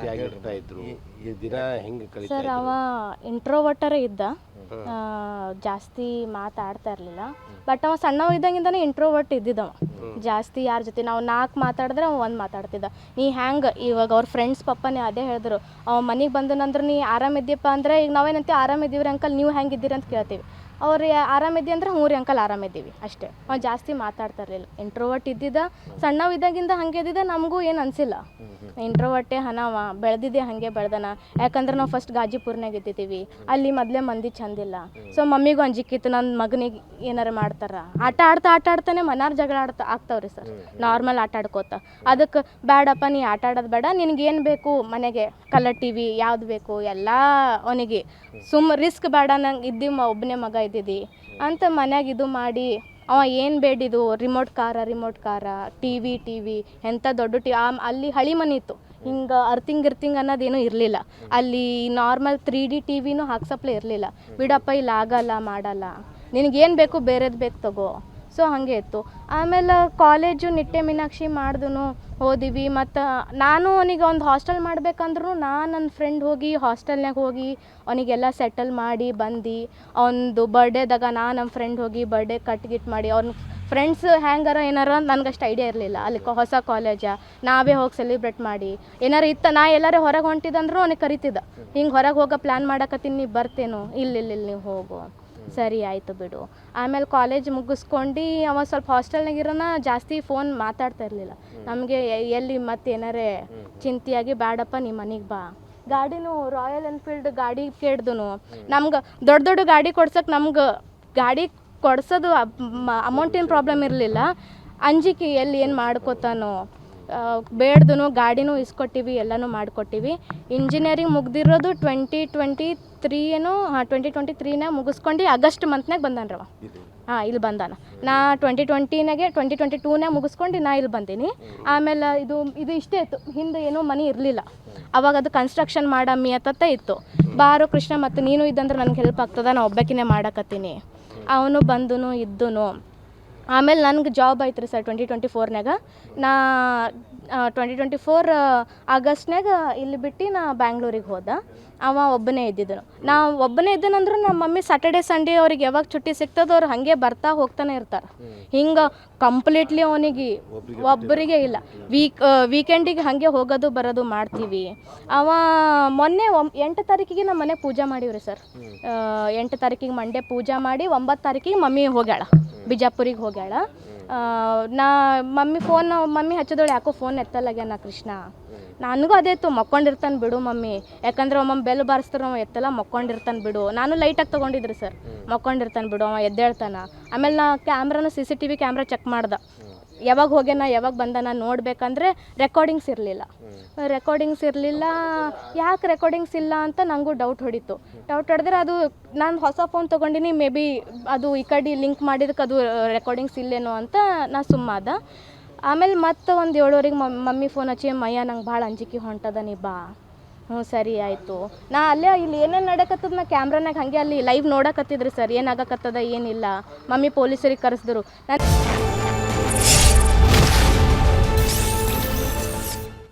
ಆಗಿರ್ತಾ ಇದ್ರು ಈ ದಿನ ಹೆಂಗೆ ಕಳೀತಾ ಸರ್ ಇದ್ರು? ಅವ ಇಂಟ್ರೋವರ್ಟರೇ ಇದ್ದ. ಜಾಸ್ತಿ ಮಾತಾಡ್ತಾ ಇರಲಿಲ್ಲ. ಬಟ್ ಅವ ಸಣ್ಣವ ಇದ್ದಂಗಿಂದನೇ ಇಂಟ್ರೋವರ್ಟ್ ಇದ್ದಿದ್ದವ. ಜಾಸ್ತಿ ಯಾರ ಜೊತೆ ನಾವು 4 ಮಾತಾಡಿದ್ರೆ ಅವ 1 ಮಾತಾಡ್ತಿದ್ದ. ನೀ ಹ್ಯಾಂಗೆ ಇವಾಗ ಅವ್ರ ಫ್ರೆಂಡ್ಸ್ ಪಪ್ಪನೇ ಅದೇ ಹೇಳಿದ್ರು, ಅವ ಮನೆಗೆ ಬಂದನಂದ್ರೆ ನೀ ಆರಾಮಿದ್ದೀಯಪ್ಪ ಅಂದರೆ ಈಗ ನಾವೇನಂತೀವಿ ಆರಾಮಿದ್ದೀವ್ರಿ ಅಂಕಲ್ ನೀವು ಹೆಂಗಿದ್ದೀರಿ ಅಂತ ಕೇಳ್ತೀವಿ. ಅವ್ರು ಆರಾಮಿದ್ದಿ ಅಂದ್ರೆ ಹ್ಞೂ ರೀ ಅಂಕಲ್ ಆರಾಮಿದ್ದೀವಿ ಅಷ್ಟೇ. ಅವ್ನು ಜಾಸ್ತಿ ಮಾತಾಡ್ತಾ ಇರಲಿಲ್ಲ, ಇಂಟ್ರೋವರ್ಟ್ ಇದ್ದಿದ್ದ. ಸಣ್ಣವ ಇದ್ದಾಗಿಂದ ಹಾಗೆ ಇದ್ದಿದ್ದ, ನಮಗೂ ಏನು ಅನಿಸಿಲ್ಲ. ಇಂಟ್ರೋವರ್ಟೇ ಹನವ ಬೆಳೆದಿದ್ದೆ ಹಾಗೆ ಬೆಳ್ದನ. ಯಾಕಂದ್ರೆ ನಾವು ಫಸ್ಟ್ ಗಾಜಿಪುರ್ನಾಗ ಇದ್ದಿದ್ದೀವಿ, ಅಲ್ಲಿ ಮೊದಲೇ ಮಂದಿ ಚಂದಿಲ್ಲ. ಸೊ ಮಮ್ಮಿಗೂ ಅಂಜಿಕಿತ್ತು ನನ್ನ ಮಗನಿಗೆ ಏನಾರು ಮಾಡ್ತಾರ. ಆಟ ಆಡ್ತಾನೆ ಮನಾರ್ ಜಗಳ ಆಗ್ತಾವ್ರಿ ಸರ್, ನಾರ್ಮಲ್ ಆಟ ಆಡ್ಕೋತ. ಅದಕ್ಕೆ ಬೇಡಪ್ಪ ನೀ ಆಟ ಆಡೋದು ಬೇಡ, ನಿನಗೇನು ಬೇಕು ಮನೆಗೆ ಕಲರ್ ಟಿ ವಿ ಯಾವ್ದು ಬೇಕು ಎಲ್ಲ ಅವನಿಗೆ ರಿಸ್ಕ್ ಬೇಡ, ನಂಗೆ ಒಬ್ಬನೇ ಮಗ ಇದ್ದಿದ್ದು ಅಂತ ಮನ್ಯಾಗ ಇದು ಮಾಡಿ ಅವ ಏನು ಬೇಡಿದು ರಿಮೋಟ್ ಕಾರ ಟಿ ವಿ ಎಂಥ ದೊಡ್ಡ ಅಲ್ಲಿ ಹಳಿ ಮನೆ ಇತ್ತು. ಹಿಂಗೆ ಅರ್ತಿಂಗ್ ಅನ್ನೋದೇನೂ ಇರಲಿಲ್ಲ ಅಲ್ಲಿ. ನಾರ್ಮಲ್ 3D ಟಿವಿನೂ ಹಾಕ್ಸಪ್ಲೇ ಇರಲಿಲ್ಲ. ಬಿಡಪ್ಪ ಇಲ್ಲಿ ಆಗಲ್ಲ ಮಾಡಲ್ಲ, ನಿನಗೇನು ಬೇಕು ಬೇರೆದು ಬೇಕು ತಗೋ. ಸೊ ಹಾಗೆ ಇತ್ತು. ಆಮೇಲೆ ಕಾಲೇಜು ನಿಟ್ಟೆ ಮೀನಾಕ್ಷಿ ಮಾಡ್ದು ಓದಿವಿ. ಮತ್ತು ನಾನು ಅವನಿಗೆ ಒಂದು ಹಾಸ್ಟೆಲ್ ಮಾಡ್ಬೇಕಂದ್ರೂ ನನ್ನ ಫ್ರೆಂಡ್ ಹೋಗಿ ಹಾಸ್ಟೆಲ್ನಾಗ ಹೋಗಿ ಅವನಿಗೆಲ್ಲ ಸೆಟಲ್ ಮಾಡಿ ಬಂದು ಅವನದು ಬರ್ಡೇದಾಗ ನಮ್ಮ ಫ್ರೆಂಡ್ ಹೋಗಿ ಬರ್ಡೇ ಕಟ್ಗಿಟ್ ಮಾಡಿ ಅವ್ನ ಫ್ರೆಂಡ್ಸ್ ಹ್ಯಾಂಗಾರ ಏನಾರ ನನಗಷ್ಟು ಐಡಿಯಾ ಇರಲಿಲ್ಲ. ಅಲ್ಲಿ ಹೊಸ ಕಾಲೇಜ ನಾವೇ ಹೋಗಿ ಸೆಲಿಬ್ರೇಟ್ ಮಾಡಿ ಏನಾರು ಇತ್ತು. ನಾ ಎಲ್ಲರೂ ಹೊರಗೆ ಹೊಂಟಿದಂದ್ರೂ ಅವನಿಗೆ ಕರಿತಿದ್ದ, ಹಿಂಗೆ ಹೊರಗೆ ಹೋಗೋ ಪ್ಲ್ಯಾನ್ ಮಾಡಕತ್ತೀನಿ ನೀವು ಬರ್ತೇನೋ, ಇಲ್ಲ ನೀವು ಹೋಗು. ಸರಿ ಆಯಿತು ಬಿಡು. ಆಮೇಲೆ ಕಾಲೇಜ್ ಮುಗಿಸ್ಕೊಂಡು ಅವ ಸ್ವಲ್ಪ ಹಾಸ್ಟೆಲ್ನಾಗ ಇರೋನ ಜಾಸ್ತಿ ಫೋನ್ ಮಾತಾಡ್ತಾ ಇರಲಿಲ್ಲ. ನಮಗೆ ಎಲ್ಲಿ ಮತ್ತೆ ಏನಾರೇ ಚಿಂತೆಯಾಗಿ ಬೇಡಪ್ಪ ನಿಮ್ಮ ಮನೆಗೆ ಬಾ. ಗಾಡಿನೂ ರಾಯಲ್ ಎನ್ಫೀಲ್ಡ್ ಗಾಡಿ ಕೇಳ್ದು ನಮ್ಗೆ ದೊಡ್ಡ ಗಾಡಿ ಕೊಡ್ಸೋಕೆ ನಮ್ಗೆ ಗಾಡಿ ಕೊಡ್ಸೋದು ಅಮೌಂಟಿನ ಪ್ರಾಬ್ಲಮ್ ಇರಲಿಲ್ಲ. ಅಂಜಿಕೆ ಎಲ್ಲಿ ಏನು ಮಾಡ್ಕೋತಾನೋ ಬೇಡ್ದು ಗಾಡಿನೂ ಇಸ್ಕೊಟ್ಟಿವಿ, ಎಲ್ಲನೂ ಮಾಡಿಕೊಟ್ಟಿವಿ. ಇಂಜಿನಿಯರಿಂಗ್ ಮುಗ್ದಿರೋದು 2023 ಏನೋ 2023ನಾಗ ಮುಗಿಸ್ಕೊಂಡು ಆಗಸ್ಟ್ ಮಂತ್ನಾಗ ಬಂದಾನ್ರವ. ಇಲ್ಲಿ ಬಂದಾನ. ನಾ 2022ನಾಗ ಮುಗಿಸ್ಕೊಂಡು ನಾ ಇಲ್ಲಿ ಬಂದೀನಿ. ಆಮೇಲೆ ಇದು ಇಷ್ಟೇ ಇತ್ತು, ಹಿಂದೆ ಏನೂ ಮನೆ ಇರಲಿಲ್ಲ ಅವಾಗ. ಅದು ಕನ್ಸ್ಟ್ರಕ್ಷನ್ ಮಾಡಮ್ಮಿ ಅತ್ತ ಇತ್ತು. ಬಾರೋ ಕೃಷ್ಣ ಮತ್ತು ನೀನು ಇದ್ದಂದ್ರೆ ನನಗೆ ಹೆಲ್ಪ್ ಆಗ್ತದ, ನಾ ಒಬ್ಬಾಕಿನೇ ಮಾಡಕತ್ತೀನಿ. ಅವನು ಬಂದನು ಇದ್ದನು. ಆಮೇಲೆ ನನಗೆ ಜಾಬ್ ಆಯ್ತು ರೀ ಸರ್ 2024ನಾಗ. ನಾ 2024 ಆಗಸ್ಟ್ನಾಗ ಇಲ್ಲಿ ಬಿಟ್ಟು ನಾ ಬ್ಯಾಂಗ್ಳೂರಿಗೆ ಹೋದ. ಅವ ಒಬ್ಬನೇ ಇದ್ದಿದ್ದನು. ನಾ ಒಬ್ಬನೇ ಇದ್ದನಂದ್ರೆ ನಮ್ಮ ಮಮ್ಮಿ ಸ್ಯಾಟರ್ಡೆ ಸಂಡೇ ಅವ್ರಿಗೆ ಯಾವಾಗ छुट्टी ಸಿಗ್ತದೆ ಅವ್ರು ಹಾಗೆ ಬರ್ತಾ ಹೋಗ್ತಾನೆ ಇರ್ತಾರೆ. ಹಿಂಗೆ ಕಂಪ್ಲೀಟ್ಲಿ ಅವನಿಗೆ ಒಬ್ಬರಿಗೆ ಇಲ್ಲ. ವೀಕೆಂಡಿಗೆ ಹಾಗೆ ಹೋಗೋದು ಬರೋದು ಮಾಡ್ತೀವಿ. ಅವ ಮೊನ್ನೆ 8 ತಾರೀಕಿಗೆ ನಮ್ಮ ಮನೆ ಪೂಜೆ ಮಾಡೀವ್ರಿ ಸರ್. 8 ತಾರೀಕಿಗೆ ಮಂಡೇ ಪೂಜೆ ಮಾಡಿ 9 ತಾರೀಕಿಗೆ ಮಮ್ಮಿ ಹೋಗ್ಯಾಳ, ಬಿಜಾಪುರಿಗೆ ಹೋಗ್ಯಾಳ. ಮಮ್ಮಿ ಹಚ್ಚಿದಳು, ಯಾಕೋ ಫೋನ್ ಎತ್ತಲಾಗ್ಯಾನ ಕೃಷ್ಣ. ನನಗೂ ಅದೇ ಇತ್ತು, ಮಕ್ಕೊಂಡಿರ್ತಾನೆ ಬಿಡು ಮಮ್ಮಿ, ಯಾಕಂದ್ರೆ ಒಮ್ಮೊಮ್ಮೆ ಬೆಲ್ ಬಾರಿಸ್ತಾರೆ ಅವ ಎತ್ತಲ್ಲ, ಮಕ್ಕೊಂಡಿರ್ತಾನೆ ಬಿಡು. ನಾನು ಲೈಟಾಗಿ ತೊಗೊಂಡಿದ್ರಿ ಸರ್, ಮಕ್ಕೊಂಡಿರ್ತಾನೆ ಬಿಡು ಅವ ಎದ್ದೇಳ್ತಾನೆ. ಆಮೇಲೆ ನಾ ಕ್ಯಾಮ್ರಾನ CCTV ಕ್ಯಾಮ್ರಾ ಚೆಕ್ ಮಾಡ್ದೆ, ಯಾವಾಗ ಹೋಗ್ಯಾನ ಯಾವಾಗ ಬಂದಾನ ನೋಡ್ಬೇಕಂದ್ರೆ ರೆಕಾರ್ಡಿಂಗ್ಸ್ ಇರಲಿಲ್ಲ. ಯಾಕೆ ರೆಕಾರ್ಡಿಂಗ್ಸ್ ಇಲ್ಲ ಅಂತ ನನಗೂ ಡೌಟ್ ಹೊಡೆದ್ರೆ ಅದು ನಾನು ಹೊಸ ಫೋನ್ ತೊಗೊಂಡಿನಿ, ಮೇ ಬಿ ಅದು ಈ ಕಡೆ ಲಿಂಕ್ ಮಾಡಿದಕ್ಕೆ ಅದು ರೆಕಾರ್ಡಿಂಗ್ಸ್ ಇಲ್ಲೇನೋ ಅಂತ ನಾ ಸುಮ್ಮಾದ. ಆಮೇಲೆ ಮತ್ತೆ ಒಂದು 7:30ಗೆ ಮಮ್ಮಿ ಫೋನ್ ಹಚ್ಚಿ, ಮಯ್ಯ ನಂಗೆ ಭಾಳ ಅಂಜಿಕೆ ಹೊಂಟದ, ನೀ ಬಾ. ಸರಿ ಆಯಿತು. ನಾ ಅಲ್ಲೇ ಇಲ್ಲಿ ಏನೇನು ನಡಕತ್ತದ ನಾ ಕ್ಯಾಮ್ರಾನಾಗ ಹಾಗೆ ಅಲ್ಲಿ ಲೈವ್ ನೋಡಕತ್ತಿದ್ರಿ ಸರ್, ಏನಾಗಕತ್ತದ ಏನಿಲ್ಲ. ಮಮ್ಮಿ ಪೊಲೀಸರಿಗೆ ಕರೆಸಿದ್ರು. ನಾನು